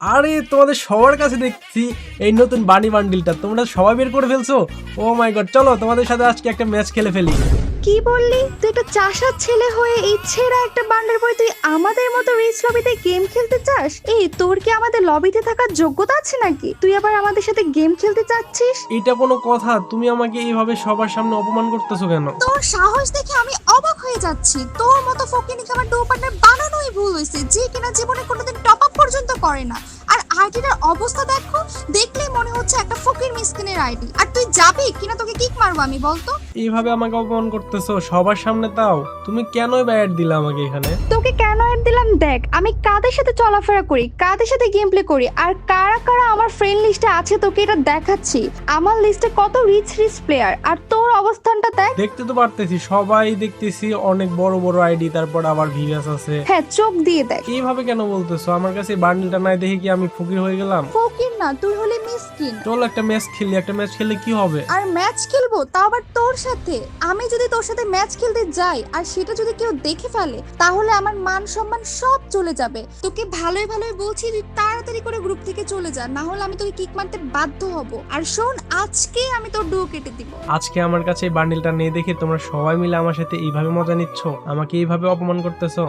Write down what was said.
আরে তোমাদের সবার কাছে দেখছি এই নতুন বানি বান্ডিলটা তোমরা সবাই বের করে ফেলছো। ও মাই গড, চলো তোমাদের সাথে আজকে একটা ম্যাচ খেলে ফেলি। কি বললি? তুই একটা চাষার ছেলে হয়ে ইচ্ছেরা একটা বান্ডার পরে তুই আমাদের মতো রিচ লবিতে গেম খেলতে চাস? এই তোর কি আমাদের লবিতে থাকার যোগ্যতা আছে নাকি? তুই আবার আমাদের সাথে গেম খেলতে চাচ্ছিস? এটা কোনো কথা? তুমি আমাকে এইভাবে সবার সামনে অপমান করতেছো কেন? তোর সাহস দেখে আমি অবাক হয়ে যাচ্ছি। তোর মতো ফকিনিকে আমার ডো পার্টনার বানানোই ভুল হয়েছে, যে কিনা জীবনে কোনোদিন টপ আপ পর্যন্ত করে না। আর আইডিটার অবস্থা দেখো, দেখলেই মনে হচ্ছে একটা ফকির মিসকিনের আইডি। আর তুই যাবি কিনা তোকে কিক মারবো আমি, বলতো? এইভাবে আমাকে অপমান করতেছো সবার সামনে, তাও তুমি কেনই ব্যাড দিলা আমাকে এখানে? তোকে কেন অ্যাড দিলাম দেখ, আমি কাদের সাথে চলাফেরা করি, কাদের সাথে গেম প্লে করি, আর কারা কারা আমার ফ্রেন্ড লিস্টে আছে তোকে এটা দেখাচ্ছি। আমার লিস্টে কত রিচ প্লেয়ার, আর তোর অবস্থানটা দেখ। দেখতে তো পারতেছি, সবাই দেখতেছি অনেক বড় বড় আইডি, তারপর আবার ভিউয়ার্স আছে। হ্যাঁ, চোখ দিয়ে দেখ। এইভাবে কেন বলতেছো? আমার কাছে বান্ডিলটা নাই দেখে কি আমি ফকির হয়ে গেলাম? ফকির না, তুই হলি মিসকিন। চলো একটা ম্যাচ খেলি, একটা ম্যাচ খেললে কি হবে? আর ম্যাচ খেলবো তাও আবার তোর সাথে? আমি যদি তোর সাথে ম্যাচ খেলতে যাই আর সেটা যদি কেউ দেখে ফেলে, তাহলে আমার মান সম্মান সব চলে যাবে। তোকে ভালোই ভালোই বলছি, তুই তাড়াতাড়ি করে গ্রুপ থেকে চলে যা, না হলে আমি তোকে কিক মারতে বাধ্য হব। আর শোন, আজকে আমি তোর ডুও কেটে দিব। আজকে আমার কাছে এই বান্ডিলটা নেই দেখে তোমরা সবাই মিলে আমার সাথে এইভাবে মজা নিচ্ছ, আমাকে এইভাবে অপমান করতেছো।